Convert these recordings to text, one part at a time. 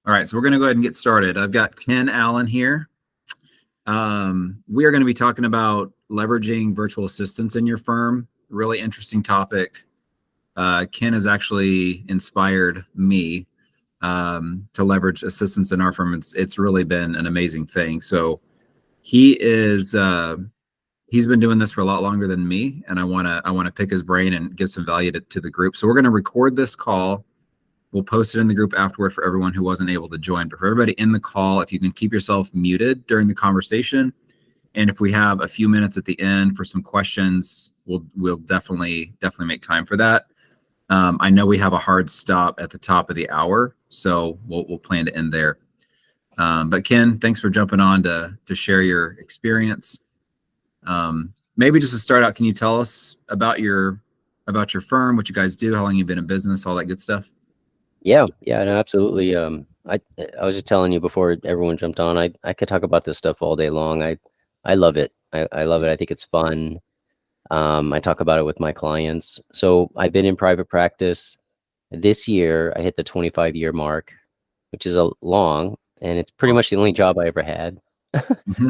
All right, so we're going to go ahead and get started. I've got Ken Allen here. We are going to be talking about leveraging virtual assistants in your firm. Really interesting topic. Ken has actually inspired me to leverage assistants in our firm. It's really been an amazing thing. So he's been doing this for a lot longer than me, and I want to pick his brain and give some value to the group. So we're going to record this call. We'll post it in the group afterward for everyone who wasn't able to join. But for everybody in the call, if you can keep yourself muted during the conversation, and if we have a few minutes at the end for some questions, we'll definitely make time for that. I know we have a hard stop at the top of the hour, so we'll plan to end there. But Ken, thanks for jumping on to share your experience. Maybe just to start out, can you tell us about your firm, what you guys do, how long you've been in business, all that good stuff? Yeah, no, absolutely. I was just telling you before everyone jumped on, I could talk about this stuff all day long. I love it. I love it. I think it's fun. I talk about it with my clients. So I've been in private practice. This year, I hit the 25-year mark, which is a long, and it's pretty much the only job I ever had.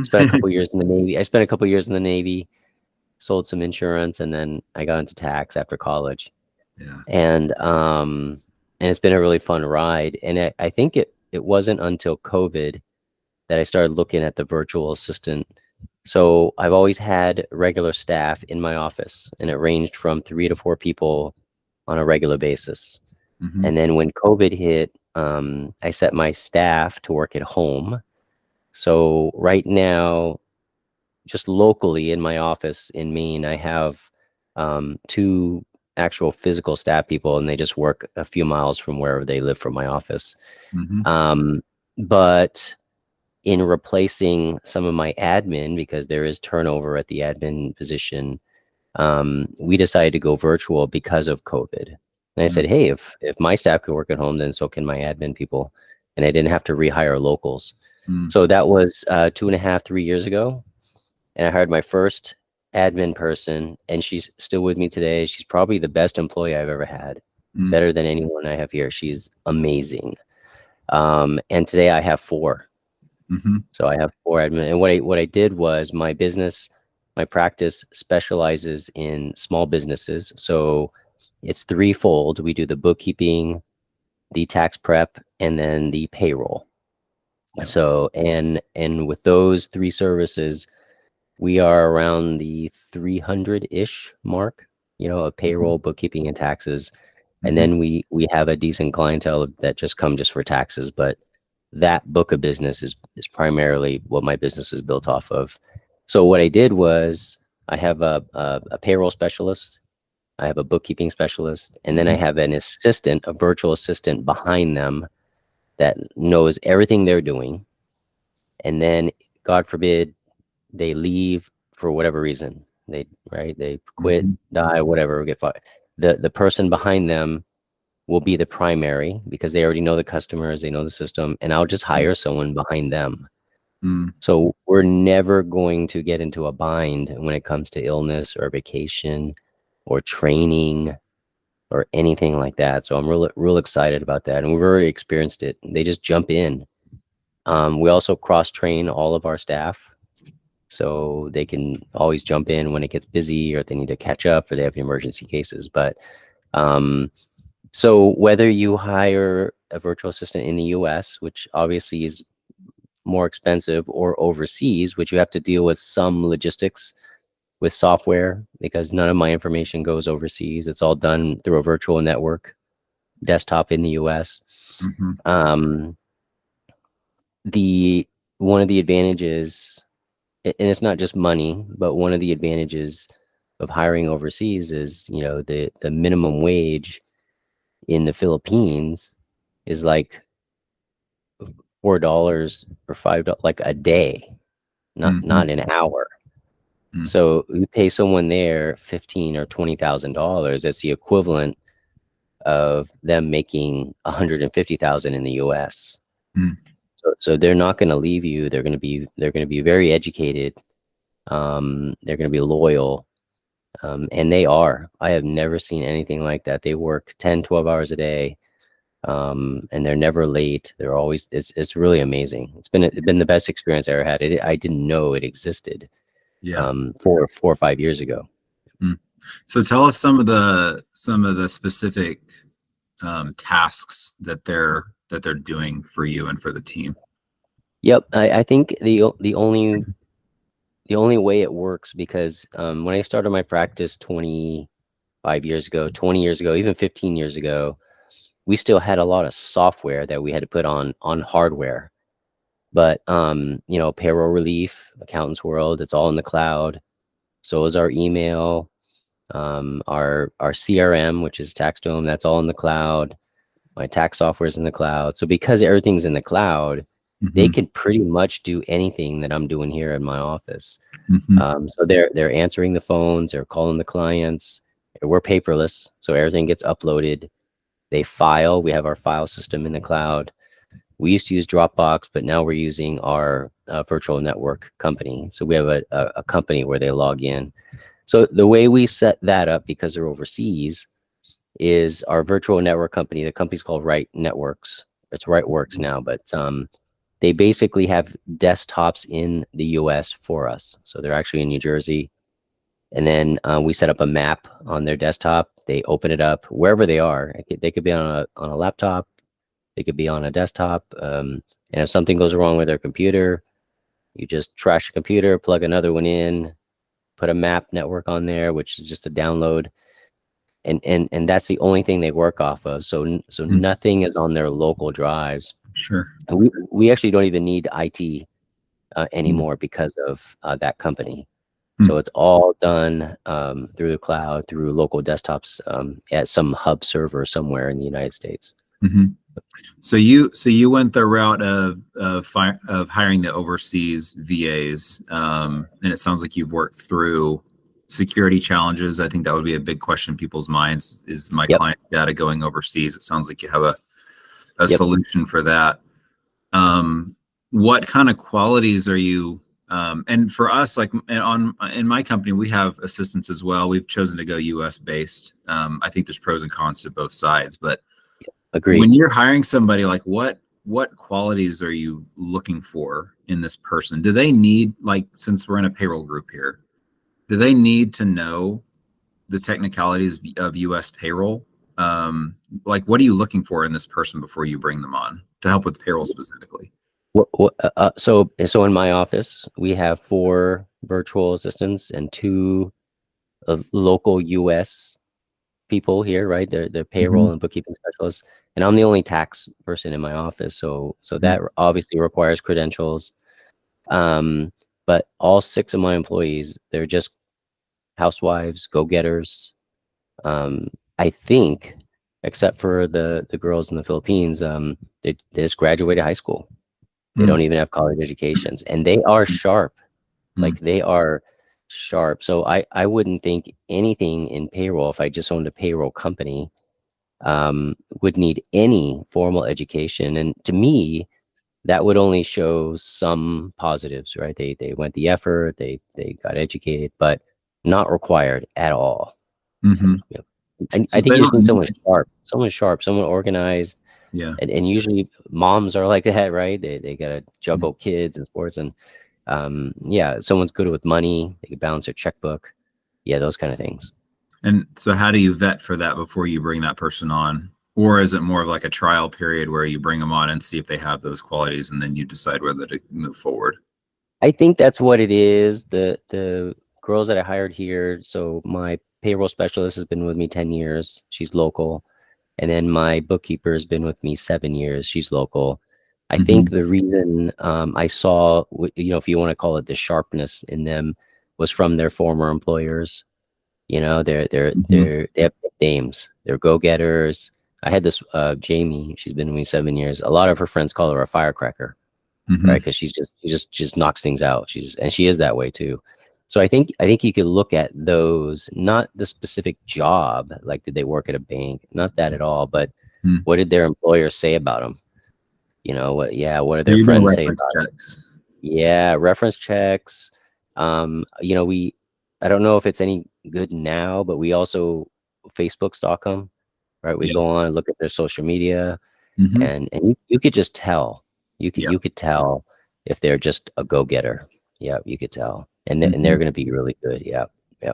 Spent a couple years in the Navy. I spent a couple years in the Navy, sold some insurance, and then I got into tax after college. Yeah. And it's been a really fun ride. And I think it wasn't until COVID that I started looking at the virtual assistant. So I've always had regular staff in my office, and it ranged from 3 to 4 people on a regular basis. Mm-hmm. And then when COVID hit, I set my staff to work at home. So right now, just locally in my office in Maine, I have 2 actual physical staff people, and they just work a few miles from wherever they live from my office. Mm-hmm. But in replacing some of my admin, because there is turnover at the admin position, we decided to go virtual because of COVID. And I said, hey, if my staff could work at home, then so can my admin people. And I didn't have to rehire locals. So that was 2.5, 3 years ago. And I hired my first admin person, and she's still with me today. She's probably the best employee I've ever had, better than anyone I have here. She's amazing. And today I have 4. Mm-hmm. So I have 4 admin. And what I did was my practice specializes in small businesses. So it's threefold. We do the bookkeeping, the tax prep, and then the payroll. Yep. So and with those 3 services, we are around the 300-ish mark, of payroll, bookkeeping, and taxes. And then we have a decent clientele that just come just for taxes. But that book of business is primarily what my business is built off of. So what I did was I have a payroll specialist, I have a bookkeeping specialist, and then I have an assistant, a virtual assistant behind them that knows everything they're doing. And then, God forbid, they leave for whatever reason. They quit, die, whatever, get fired. The person behind them will be the primary because they already know the customers, they know the system, and I'll just hire someone behind them. So we're never going to get into a bind when it comes to illness or vacation or training or anything like that. So I'm real excited about that, and we've already experienced it. They just jump in. We also cross-train all of our staff, so they can always jump in when it gets busy or if they need to catch up or they have emergency cases. But so whether you hire a virtual assistant in the US, which obviously is more expensive, or overseas, which you have to deal with some logistics with software because none of my information goes overseas. It's all done through a virtual network desktop in the US. One of the advantages, and it's not just money, but one of the advantages of hiring overseas is, the minimum wage in the Philippines is like $4 or $5, like a day, not an hour. So you pay someone there $15,000 or $20,000. That's the equivalent of them making $150,000 in the US. So they're not going to leave you. They're going to be very educated. They're going to be loyal. And they are. I have never seen anything like that. They work 10, 12 hours a day. and they're never late. They're always, it's really amazing. It's been the best experience I ever had. I didn't know it existed, Yeah. 4 or 5 years ago. Mm. So tell us some of the specific tasks that they're doing for you and for the team. Yep, I think the only way it works, because when I started my practice 25 years ago, 20 years ago, even 15 years ago, we still had a lot of software that we had to put on hardware. But you know, payroll relief, accountant's world, it's all in the cloud. So is our email, our CRM, which is TaxDome, that's all in the cloud. My tax software is in the cloud. So because everything's in the cloud, they Mm-hmm. can pretty much do anything that I'm doing here in my office. Mm-hmm. So they're answering the phones, they're calling the clients. We're paperless, so everything gets uploaded. They file. We have our file system in the cloud. We used to use Dropbox, but now we're using our virtual network company. So we have a company where they log in. So the way we set that up, because they're overseas, is our virtual network company. The company's called Right Networks. It's RightWorks now, but they basically have desktops in the US for us. So they're actually in New Jersey. And then we set up a map on their desktop. They open it up wherever they are. They could be on a laptop. They could be on a desktop. And if something goes wrong with their computer, you just trash the computer, plug another one in, put a map network on there, which is just a download. And that's the only thing they work off of. So Mm-hmm. nothing is on their local drives. Sure. And we actually don't even need IT anymore because of that company. So it's all done through the cloud, through local desktops at some hub server somewhere in the United States. Mm-hmm. So you went the route of hiring the overseas VAs, and it sounds like you've worked through security challenges. I think that would be a big question in people's minds: is my Yep. client's data going overseas? It sounds like you have a Yep. solution for that. What kind of qualities are you? And for us, like in my company, we have assistants as well. We've chosen to go US based. I think there's pros and cons to both sides, but Agreed. when you're hiring somebody, like what qualities are you looking for in this person? Do they need, like, since we're in a payroll group here, do they need to know the technicalities of US payroll? Like, what are you looking for in this person before you bring them on to help with payroll specifically? So in my office, we have 4 virtual assistants and 2 local US people here, right? They're payroll and bookkeeping specialists, and I'm the only tax person in my office. So that obviously requires credentials. But all 6 of my employees, they're just housewives, go-getters. I think, except for the girls in the Philippines, they just graduated high school. They don't even have college educations, and they are sharp. Like, they are sharp. So I wouldn't think anything in payroll, if I just owned a payroll company, would need any formal education. And to me, that would only show some positives, right? They went the effort, they got educated, but not required at all. Mm-hmm. Yep. So I think they you just don't need someone sharp, someone organized. Yeah. And usually moms are like that, right? They gotta juggle kids and sports, and yeah, someone's good with money, they can balance their checkbook. Yeah, those kind of things. And so how do you vet for that before you bring that person on? Or is it more of like a trial period where you bring them on and see if they have those qualities and then you decide whether to move forward? I think that's what it is. The girls that I hired here, so my payroll specialist has been with me 10 years. She's local. And then my bookkeeper has been with me 7 years. She's local. I think the reason I saw, if you want to call it the sharpness in them, was from their former employers. You know, they have names. They're go-getters. I had this Jamie. She's been with me 7 years. A lot of her friends call her a firecracker, right? Because she just knocks things out. And she is that way too. So I think you could look at those, not the specific job, like did they work at a bank, not that at all, but what did their employer say about them? You know what? Yeah, what did their You do friends say reference about them? checks. Yeah, reference checks. I don't know if it's any good now, but we also Facebook stalk them, right? We Yeah. go on and look at their social media. Mm-hmm. and you could just tell. Yeah. You could tell if they're just a go-getter. Yeah, you could tell, and Mm-hmm. they're going to be really good. Yeah, yeah.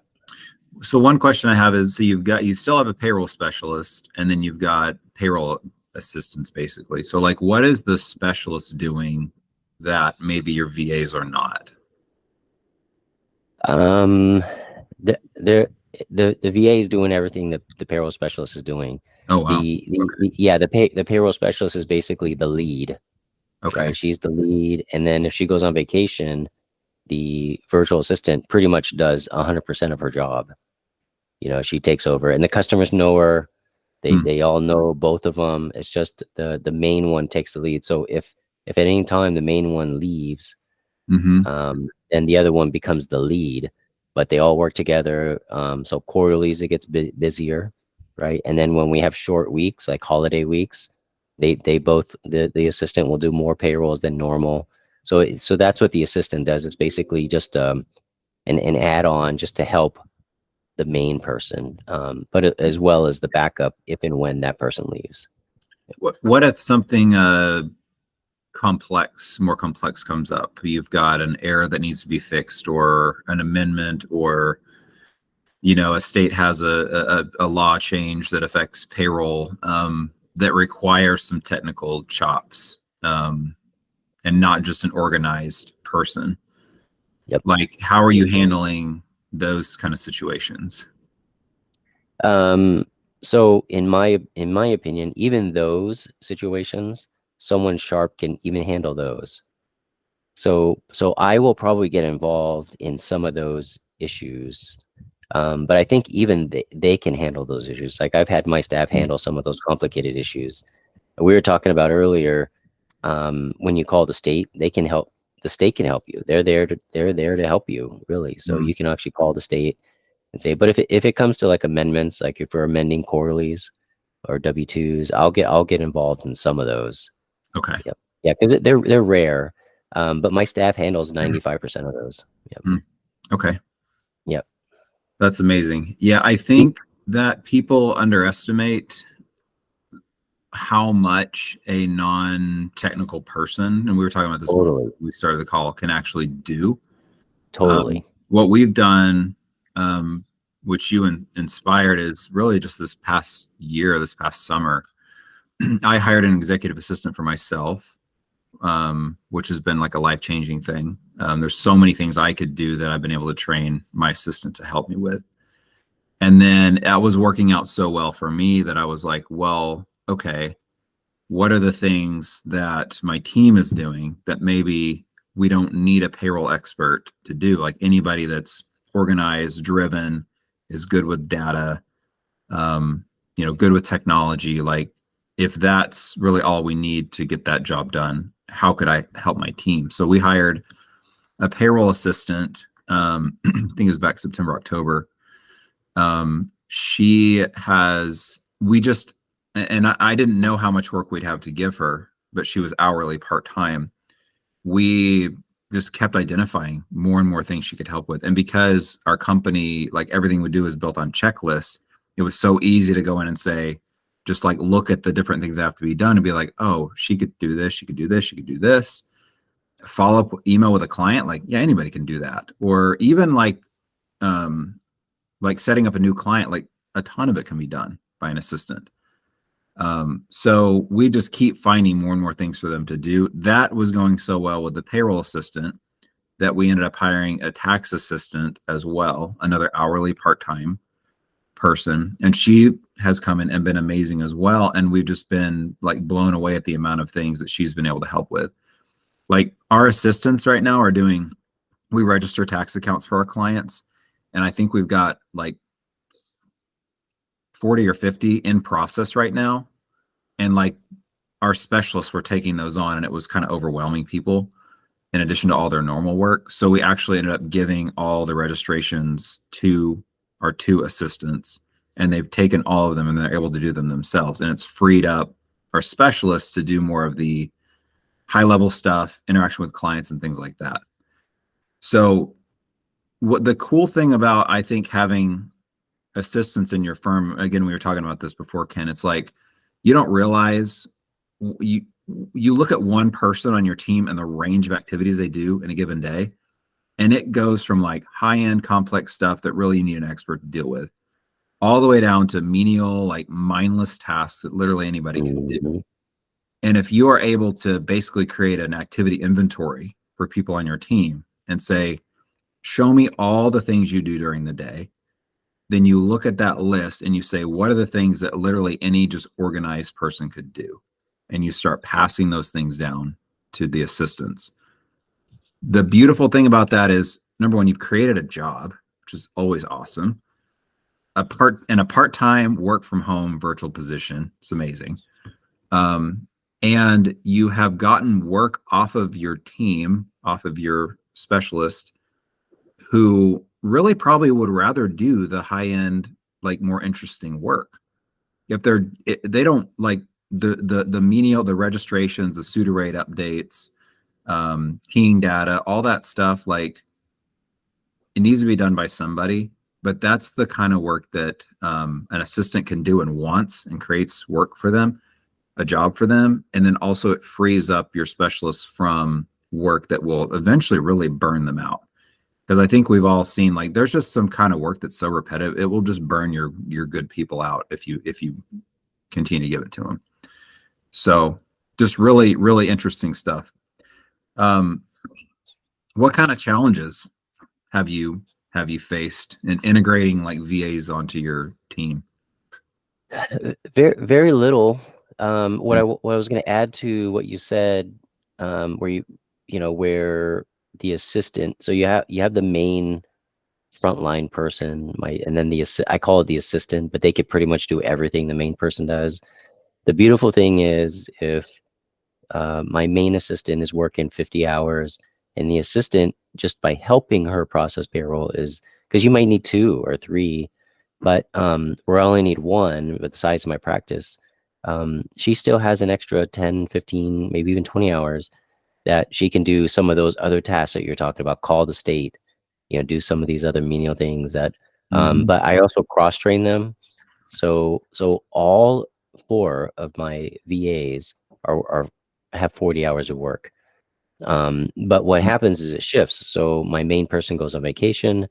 So one question I have is, so you still have a payroll specialist, and then you've got payroll assistants, basically. So like, what is the specialist doing that maybe your VAs are not? Um, the the VA is doing everything that the payroll specialist is doing. Oh wow. Okay. Yeah, the payroll specialist is basically the lead, Okay. right? She's the lead, and then if she goes on vacation, the virtual assistant pretty much does 100% of her job. She takes over, and the customers know her. Mm. They all know both of them. It's just the main one takes the lead. So if at any time the main one leaves, Mm-hmm. then the other one becomes the lead, but they all work together. So quarterlies it gets busier, right? And then when we have short weeks, like holiday weeks, they both the assistant will do more payrolls than normal. So that's what the assistant does. It's basically just an add-on just to help the main person, but as well as the backup if and when that person leaves. What if something more complex comes up? You've got an error that needs to be fixed, or an amendment, or a state has a law change that affects payroll, that requires some technical chops, and not just an organized person. Yep. Like, how are you handling those kind of situations? So in my opinion, even those situations, someone sharp can even handle those. So I will probably get involved in some of those issues. But I think even they can handle those issues. Like I've had my staff handle some of those complicated issues. We were talking about earlier, when you call the state, they can help. The state can help you. They're there to help you, really. So Mm. you can actually call the state and say, but if it comes to like amendments, like if we're amending quarterlies or W-2s, I'll get involved in some of those. Okay. Yep. Yeah, because they're rare. But my staff handles 95% of those. Yep. Mm. Okay. Yep. That's amazing. Yeah, I think that people underestimate how much a non-technical person, and we were talking about this before Totally. we started the call, can actually do. Totally. What we've done, which you inspired, is really just this past year, this past summer, I hired an executive assistant for myself, which has been like a life-changing thing. There's so many things I could do that I've been able to train my assistant to help me with. And then that was working out so well for me that I was like, well, okay, what are the things that my team is doing that maybe we don't need a payroll expert to do? Like anybody that's organized, driven, is good with data, good with technology. Like if that's really all we need to get that job done, how could I help my team? So we hired a payroll assistant. I think it was back September, October. She has, we just, and I didn't know how much work we'd have to give her, but she was hourly part-time. We just kept identifying more and more things she could help with. And because our company, like everything we do is built on checklists, it was so easy to go in and say, just like look at the different things that have to be done and be like, oh, she could do this, she could do this, she could do this. Follow up email with a client, like, yeah, anybody can do that. Or even like setting up a new client, like a ton of it can be done by an assistant. So we just keep finding more and more things for them to do. That was going so well with the payroll assistant that we ended up hiring a tax assistant as well, another hourly part-time person. And she has come in and been amazing as well. And we've just been like blown away at the amount of things that she's been able to help with. Like our assistants right now are doing, we register tax accounts for our clients. And I think we've got like 40 or 50 in process right now. And like our specialists were taking those on, and it was kind of overwhelming people in addition to all their normal work. So we actually ended up giving all the registrations to our two assistants, and they've taken all of them and they're able to do them themselves. And it's freed up our specialists to do more of the high level stuff, interaction with clients and things like that. So what the cool thing about, I think, having assistants in your firm, again, we were talking about this before, Ken, it's like you don't realize you you look at one person on your team and the range of activities they do in a given day, and it goes from like high-end complex stuff that really you need an expert to deal with, all the way down to menial, like mindless tasks that literally anybody can do. Mhm. And if you are able to basically create an activity inventory for people on your team and say, show me all the things you do during the day, then you look at that list and you say, what are the things that literally any just organized person could do? And you start passing those things down to the assistants. The beautiful thing about that is, number one, you've created a job, which is always awesome. A part-time work from home virtual position. It's amazing. And you have gotten work off of your team, off of your specialist, who really probably would rather do the high-end, like more interesting work. If they don't like the menial, the registrations, the pseudo rate updates, keying data, all that stuff, like it needs to be done by somebody. But that's the kind of work that an assistant can do and wants and creates work for them, a job for them. And then also it frees up your specialists from work that will eventually really burn them out. Because I think we've all seen, like, there's just some kind of work that's so repetitive, it will just burn your good people out if you continue to give it to them. So just really, really interesting stuff. What kind of challenges have you faced in integrating like VAs onto your team? Very, very little. What I was going to add to what you said, where where the assistant, so you have the main frontline person, and then I call it the assistant, but they could pretty much do everything the main person does. The beautiful thing is if my main assistant is working 50 hours, and the assistant, just by helping her process payroll, is because you might need 2 or 3, but where I only need 1 with the size of my practice, she still has an extra 10, 15, maybe even 20 hours that she can do some of those other tasks that you're talking about, call the state, do some of these other menial things that, but I also cross-train them. So all 4 of my VAs have 40 hours of work. But what happens is it shifts. So my main person goes on vacation,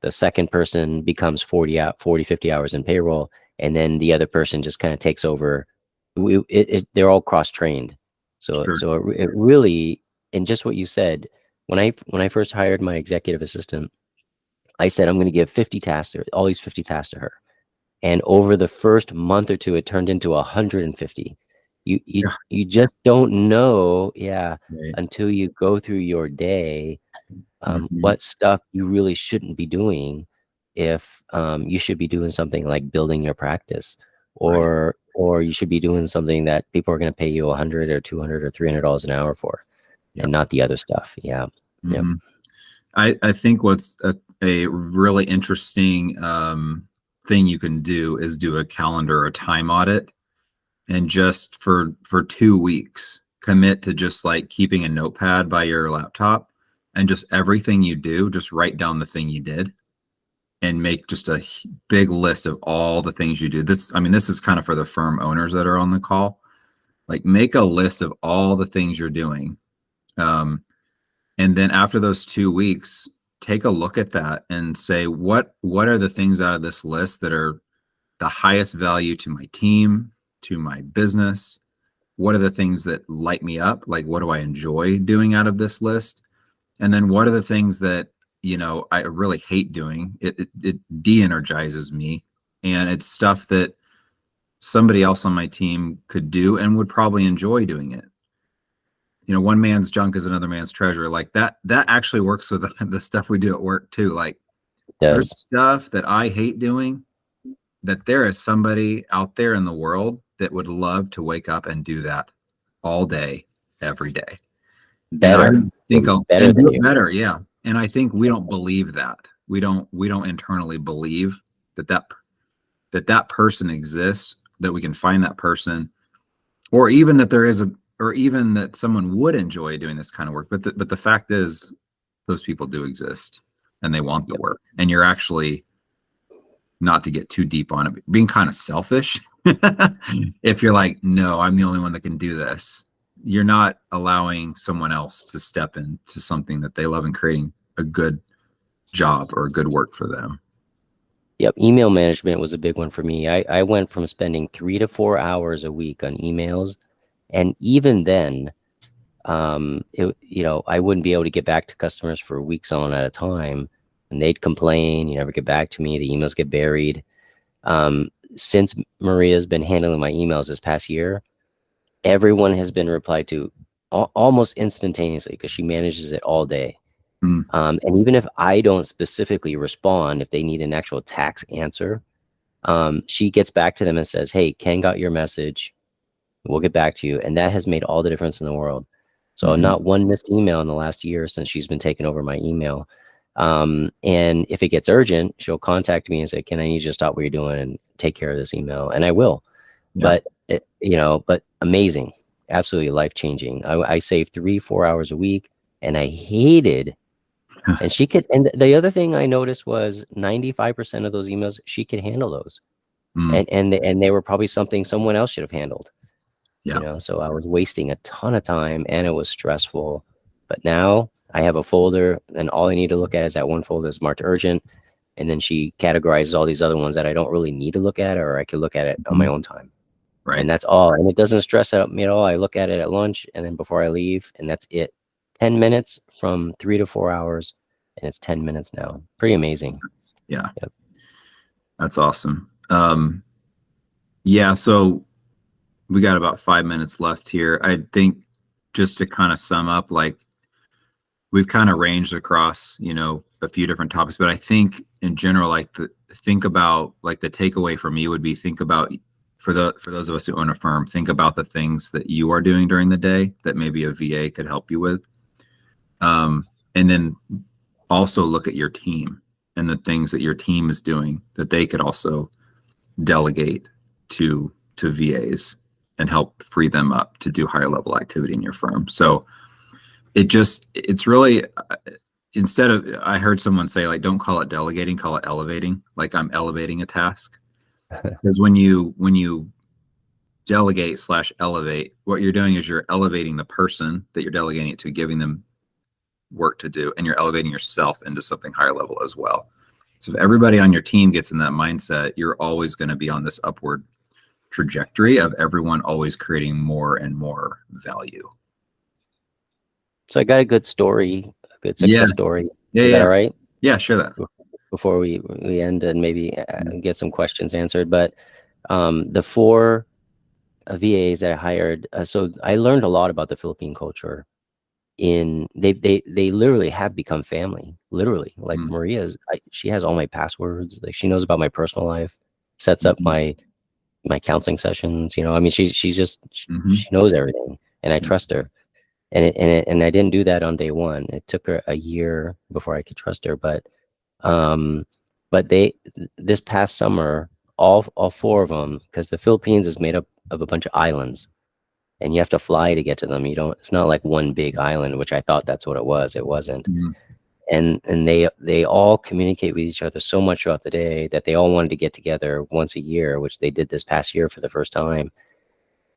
the second person becomes 40, 50 hours in payroll, and then the other person just kind of takes over. They're all cross-trained. So Sure. so it really, and just what you said, when I first hired my executive assistant, I said I'm going to give 50 tasks, all these 50 tasks to her. And over the first month or 2, it turned into 150. You just don't know, Right. until you go through your day, what stuff you really shouldn't be doing. If you should be doing something like building your practice, Right. or you should be doing something that people are going to pay you 100 or 200 or $300 an hour for, Yep. and not the other stuff. Yeah. Yep. I think what's a really interesting thing you can do is do a calendar or time audit, and just for 2 weeks commit to just like keeping a notepad by your laptop, and just everything you do, just write down the thing you did and make just a big list of all the things you do. This is kind of for the firm owners that are on the call. Like, make a list of all the things you're doing. And then after those 2 weeks, take a look at that and say, what are the things out of this list that are the highest value to my team, to my business? What are the things that light me up? Like, what do I enjoy doing out of this list? And then what are the things that, I really hate doing? It de-energizes me. And it's stuff that somebody else on my team could do and would probably enjoy doing it. One man's junk is another man's treasure. Like that actually works with the stuff we do at work too. Like, there's stuff that I hate doing that there is somebody out there in the world that would love to wake up and do that all day, every day. Better. And I think better and than do it you. better. Yeah. And I think we don't believe that. We don't internally believe that person exists, that we can find that person, or even that there is or even that someone would enjoy doing this kind of work. But the fact is, those people do exist and they want the work. And you're actually not to get too deep on it, being kind of selfish. If you're like, no, I'm the only one that can do this, you're not allowing someone else to step into something that they love and creating a good job or a good work for them. Yep, email management was a big one for me. I went from spending 3 to 4 hours a week on emails, and even then, I wouldn't be able to get back to customers for weeks on at a time, and they'd complain, you never get back to me, the emails get buried. Since Maria's been handling my emails this past year, everyone has been replied to almost instantaneously because she manages it all day. Mm. And even if I don't specifically respond, if they need an actual tax answer, she gets back to them and says, hey, Ken got your message. We'll get back to you. And that has made all the difference in the world. So not one missed email in the last year since she's been taking over my email. And if it gets urgent, she'll contact me and say, Ken, I need you to stop what you're doing and take care of this email. And I will. Yeah. But amazing, absolutely life-changing. I saved 3-4 hours a week, and I hated. And she could. And the other thing I noticed was 95% of those emails she could handle those, and they were probably something someone else should have handled. Yeah. So I was wasting a ton of time, and it was stressful. But now I have a folder, and all I need to look at is that one folder that's marked urgent, and then she categorizes all these other ones that I don't really need to look at, or I could look at it on my own time. Right. And that's all. And it doesn't stress out me at all. I look at it at lunch and then before I leave, and that's it. 10 minutes from 3 to 4 hours, and it's 10 minutes now. Pretty amazing. Yeah. Yep. That's awesome. Yeah. So we got about 5 minutes left here. I think just to kind of sum up, like we've kind of ranged across, a few different topics, but I think in general, like the takeaway for me would be for those of us who own a firm, think about the things that you are doing during the day that maybe a VA could help you with. And then also look at your team and the things that your team is doing that they could also delegate to VAs and help free them up to do higher level activity in your firm. So it's really, I heard someone say, like, don't call it delegating, call it elevating. Like, I'm elevating a task. Because when you delegate / elevate, what you're doing is you're elevating the person that you're delegating it to, giving them work to do, and you're elevating yourself into something higher level as well. So if everybody on your team gets in that mindset, you're always going to be on this upward trajectory of everyone always creating more and more value. So I got a good story, a good success story. Yeah. Is that all right? Yeah, share that. Before we end and maybe get some questions answered. But the 4 VAs that I hired, so I learned a lot about the Philippine culture. They literally have become family, literally. Like Maria's, she has all my passwords. Like, she knows about my personal life, sets up my counseling sessions. I mean, she knows everything, and I trust her. And I didn't do that on day one. It took her a year before I could trust her. But this past summer, all 4 of them, because the Philippines is made up of a bunch of islands, and you have to fly to get to them. It's not like one big island, which I thought that's what it was. It wasn't. And they all communicate with each other so much throughout the day that they all wanted to get together once a year, which they did this past year for the first time.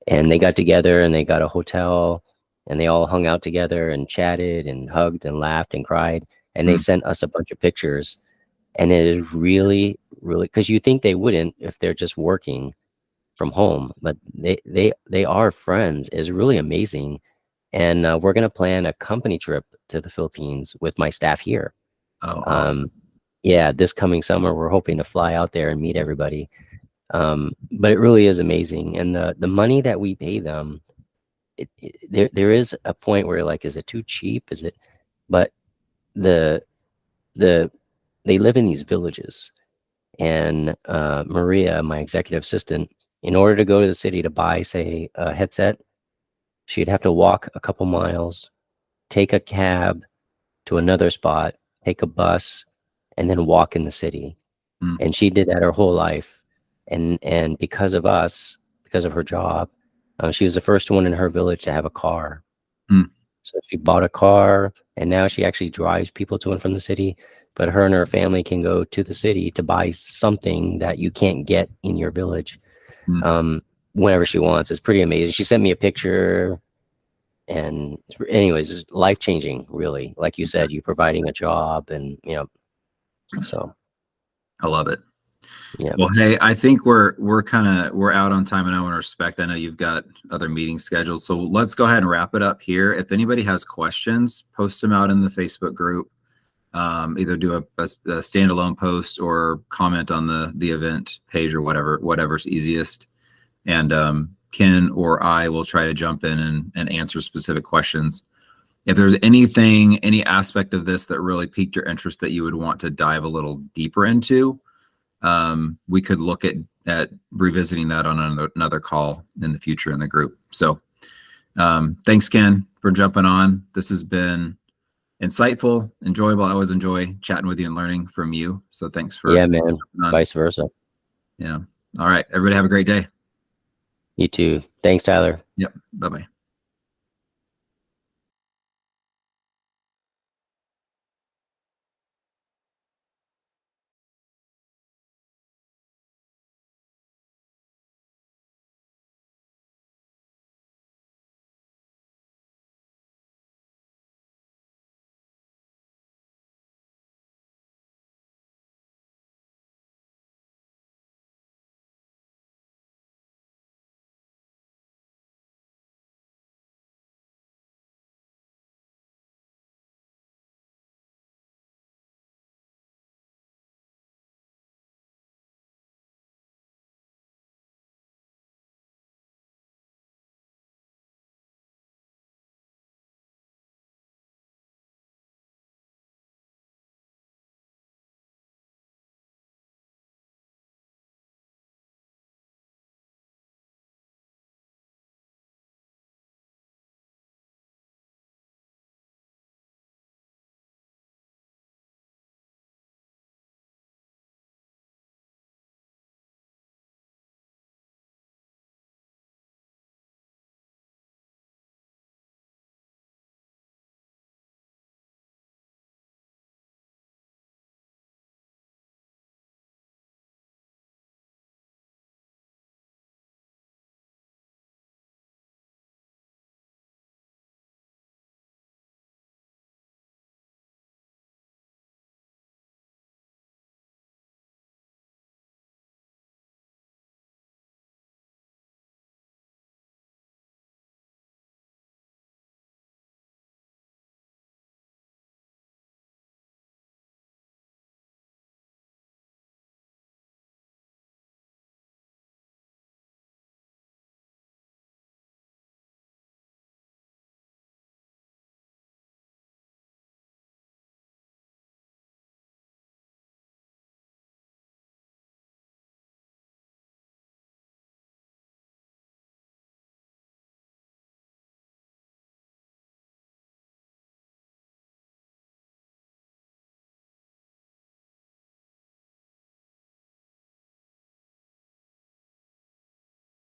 And they got together and they got a hotel, and they all hung out together and chatted and hugged and laughed and cried. And they sent us a bunch of pictures. And it is really, really, because you think they wouldn't if they're just working from home, but they are friends. Is really amazing. And we're going to plan a company trip to the Philippines with my staff here. Oh, awesome. Yeah, this coming summer, we're hoping to fly out there and meet everybody. But it really is amazing. And the money that we pay them, there is a point where you're like, is it too cheap? Is it? But they live in these villages. And Maria, my executive assistant, in order to go to the city to buy, say, a headset, she'd have to walk a couple miles, take a cab to another spot, take a bus, and then walk in the city. And she did that her whole life. And because of us, because of her job, she was the first one in her village to have a car. So she bought a car, and now she actually drives people to and from the city. but her and her family can go to the city to buy something that you can't get in your village whenever she wants. It's pretty amazing. She sent me a picture, and anyways, it's life-changing, really. Like you said, you're providing a job, and so I love it. yeah. Well, hey, I think we're out on time, and I want to respect. I know you've got other meetings scheduled, so let's go ahead and wrap it up here. If anybody has questions, post them out in the Facebook group. Either do a standalone post or comment on the event page or whatever's easiest. And Ken or I will try to jump in and answer specific questions. If there's any aspect of this that really piqued your interest that you would want to dive a little deeper into, we could look at revisiting that on another call in the future in the group. So thanks, Ken, for jumping on. This has been insightful, enjoyable. I always enjoy chatting with you and learning from you. So thanks for man. Vice versa. Yeah. All right. Everybody have a great day. You too. Thanks, Tyler. Yep. Bye-bye.